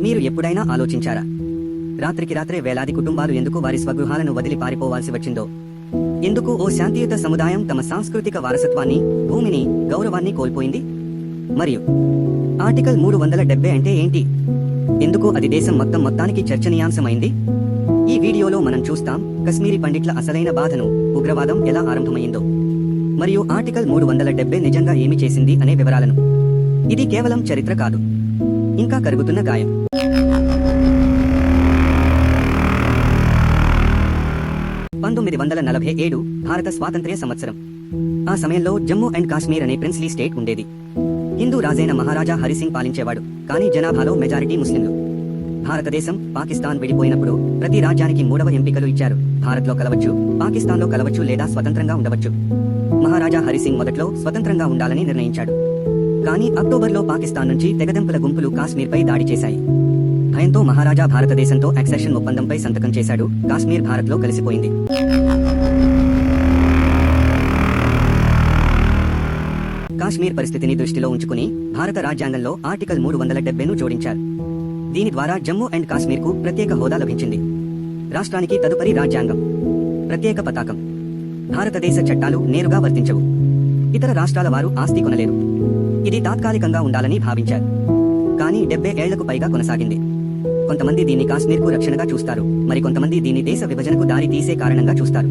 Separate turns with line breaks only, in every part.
మీరు ఎప్పుడైనా ఆలోచించారా, రాత్రికి రాత్రే వేలాది కుటుంబాలు ఎందుకు వారి స్వగృహాలను వదిలి పారిపోవాల్సి వచ్చిందో? ఎందుకు ఓ శాంతియుత సముదాయం తమ సాంస్కృతిక వారసత్వాన్ని, భూమిని, గౌరవాన్ని కోల్పోయింది? మరియు ఆర్టికల్ 370 అంటే ఏంటి? ఎందుకు అది దేశం మొత్తానికి చర్చనీయాంశమైంది? ఈ వీడియోలో మనం చూస్తాం కశ్మీరీ పండిట్ల అసలైన బాధను, ఉగ్రవాదం ఎలా ఆరంభమైందో, మరియు ఆర్టికల్ 370 నిజంగా ఏమి చేసింది అనే వివరాలను. ఇది కేవలం చరిత్ర కాదు, ఇంకా కరుగుతున్న గాయం. భారత స్వాతంత్ర్య సంవత్సరం. ఆ సమయంలో జమ్మూ అండ్ కాశ్మీర్ అనే ప్రిన్స్లీ స్టేట్ ఉండేది. హిందూ రాజైన మహారాజా హరిసింగ్ పాలించేవాడు, కానీ జనాభాలో మెజారిటీ ముస్లింలు. భారతదేశం, పాకిస్తాన్ విడిపోయినప్పుడు ప్రతి రాజ్యానికి 3వ ఎంపికలు ఇచ్చారు. భారత్లో కలవచ్చు, పాకిస్తాన్లో కలవచ్చు, లేదా స్వతంత్రంగా ఉండవచ్చు. మహారాజా హరిసింగ్ మొదట్లో స్వతంత్రంగా ఉండాలని నిర్ణయించాడు. కానీ అక్టోబర్లో పాకిస్తాన్ నుంచి తెగదెంపుల గుంపులు కాశ్మీర్పై దాడి చేశాయి. భయంతో మహారాజా భారతదేశంతో యాక్సెషన్ ఒప్పందంపై సంతకం చేశాడు. కాశ్మీర్ భారత్లో కలిసిపోయింది. కాశ్మీర్ పరిస్థితిని దృష్టిలో ఉంచుకుని భారత రాజ్యాంగంలో ఆర్టికల్ 370ను జోడించారు. దీని ద్వారా జమ్మూ అండ్ కాశ్మీర్కు ప్రత్యేక హోదా లభించింది. రాష్ట్రానికి తదుపరి రాజ్యాంగం, ప్రత్యేక పతాకం, భారతదేశ చట్టాలు నేరుగా వర్తించవు. ఇతర రాష్ట్రాల వారు ఆస్తి కొనలేరు. ఇది తాత్కాలికంగా ఉండాలని భావించారు, కానీ 70 ఏళ్లకు పైగా కొనసాగింది. కొంతమంది దీన్ని కాశ్మీర్కు రక్షణగా చూస్తారు, మరికొంతమంది దీన్ని దేశ విభజనకు దారి తీసే కారణంగా చూస్తారు.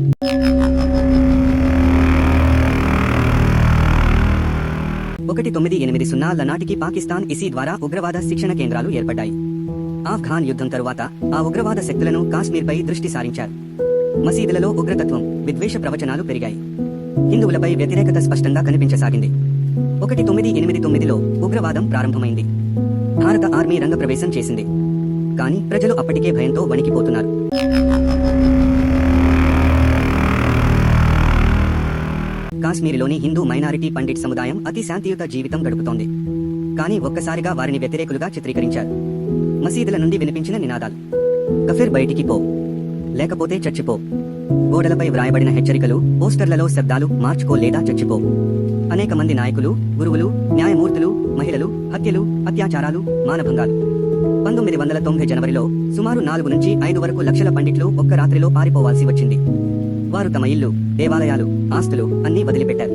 1980 నాటికి పాకిస్తాన్ ఇసి ద్వారా ఉగ్రవాద శిక్షణ కేంద్రాలు ఏర్పడ్డాయి. ఆఫ్ఘాన్ యుద్ధం తరువాత ఆ ఉగ్రవాద శక్తులను కాశ్మీర్పై దృష్టి సారించారు. మసీదులలో ఉగ్రతత్వం, విద్వేష ప్రవచనాలు పెరిగాయి. హిందువులపై వ్యతిరేకత స్పష్టంగా కనిపించసాగింది. 1989లో ఉగ్రవాదం ప్రారంభమైంది. భారత ఆర్మీ రంగప్రవేశం చేసింది, కానీ ప్రజలు అప్పటికే భయంతో వణికిపోతున్నారు. కాశ్మీరులోని హిందూ మైనారిటీ పండిట్ సముదాయం అతి శాంతియుత జీవితం గడుపుతోంది. కానీ ఒక్కసారిగా వారిని వ్యతిరేకులుగా చిత్రీకరించారు. మసీదుల నుండి వినిపించిన నినాదాలు, కఫిర్ బయటికి పో, లేకపోతే చచ్చిపో, గోడలపై వ్రాయబడిన హెచ్చరికలు, పోస్టర్లలో శబ్దాలు, మార్చుకో లేదా చచ్చిపో. అనేక మంది నాయకులు, గురువులు, న్యాయమూర్తులు, మహిళలు, హత్యలు, అత్యాచారాలు, మానభంగాలు. 1990 జనవరిలో సుమారు 4 నుంచి 5 వరకు లక్షల పండిట్లు ఒక్క రాత్రిలో పారిపోవాల్సి వచ్చింది. వారు తమ ఇల్లు, దేవాలయాలు, ఆస్తులు అన్నీ వదిలిపెట్టారు.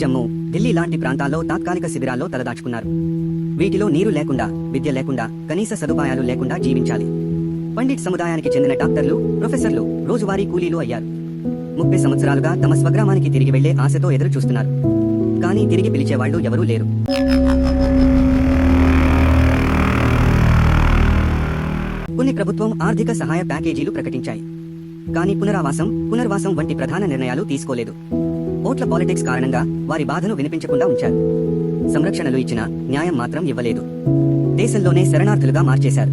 జమ్మూ, ఢిల్లీ లాంటి ప్రాంతాల్లో తాత్కాలిక శిబిరాల్లో తలదాచుకున్నారు. వీటిలో నీరు లేకుండా, విద్య లేకుండా, కనీస సదుపాయాలు లేకుండా జీవించాలి. పండిట్ సముదాయానికి చెందిన డాక్టర్లు, ప్రొఫెసర్లు రోజువారీ కూలీలు అయ్యారు. 30 సంవత్సరాలుగా తమ స్వగ్రామానికి తిరిగి వెళ్లే ఆశతో ఎదురు చూస్తున్నారు, కానీ తిరిగి పిలిచేవాళ్లు ఎవరూ లేరు. కొన్ని ప్రభుత్వం ఆర్థిక సహాయ ప్యాకేజీలు ప్రకటించాయి, కానీ పునర్వాసం వంటి ప్రధాన నిర్ణయాలు తీసుకోలేదు. ఓట్ల పాలిటిక్స్ కారణంగా వారి బాధను వినిపించకుండా ఉంచారు. సంరక్షణలు ఇచ్చినా న్యాయం మాత్రం ఇవ్వలేదు. దేశంలోనే శరణార్థులుగా మార్చేశారు.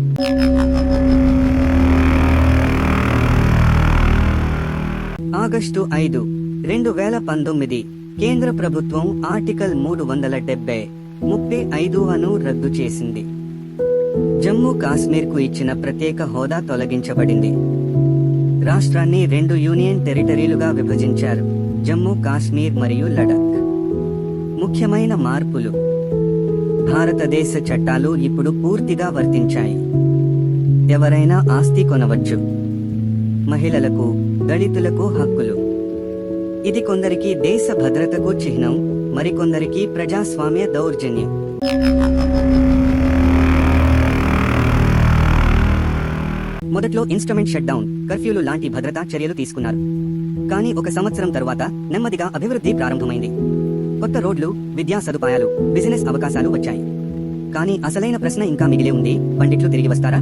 ఆగస్టు 5, 2019 కేంద్ర ప్రభుత్వం ఆర్టికల్ 370-35ను రద్దు చేసింది. జమ్మూ కాశ్మీర్కు ఇచ్చిన ప్రత్యేక హోదా తొలగించబడింది. రాష్ట్రాన్ని 2 యూనియన్ టెరిటరీలుగా విభజించారు, జమ్మూ కాశ్మీర్ మరియు లడాక్. ముఖ్యమైన మార్పులు: భారతదేశ చట్టాలు ఇప్పుడు పూర్తిగా వర్తించాయి. ఎవరైనా ఆస్తి కొనవచ్చు. మహిళలకు, దళితులకు హక్కులు. ఇది కొందరికి దేశ భద్రతకు చిహ్నం, మరికొందరికి ప్రజాస్వామ్య దౌర్జన్యం. మొదట్లో ఇన్స్ట్రుమెంట్ షట్ డౌన్, కర్ఫ్యూలు లాంటి భద్రతా చర్యలు తీసుకున్నారు. కానీ 1 సంవత్సరం తరువాత నెమ్మదిగా అభివృద్ధి ప్రారంభమైంది. కొత్త రోడ్లు, విద్యా సదుపాయాలు, బిజినెస్ అవకాశాలు వచ్చాయి. కానీ అసలైన ప్రశ్న ఇంకా మిగిలే ఉంది: పండిట్లు తిరిగి వస్తారా?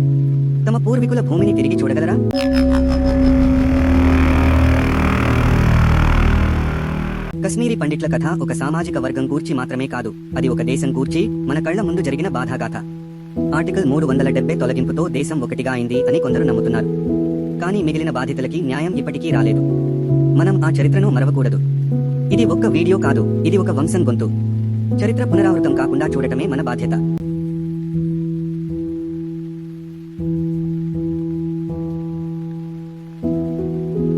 తమ పూర్వీకుల భూమిని తిరిగి చూడగలరా? కశ్మీరీ పండిట్ల కథ ఒక సామాజిక వర్గం గూర్చి మాత్రమే కాదు, అది ఒక దేశం గూర్చి, మన కళ్ల ముందు జరిగిన బాధాగాథ. ఆర్టికల్ 370 తొలగింపుతో దేశం ఒకటిగా అయింది అని కొందరు నమ్ముతున్నారు, కానీ మిగిలిన బాధితులకి న్యాయం ఇప్పటికీ రాలేదు. మనం ఆ చరిత్రను మరవకూడదు. ఇది ఒక్క వీడియో కాదు, ఇది ఒక వంశం గొంతు. చరిత్ర పునరావృతం కాకుండా చూడటమే మన బాధ్యత.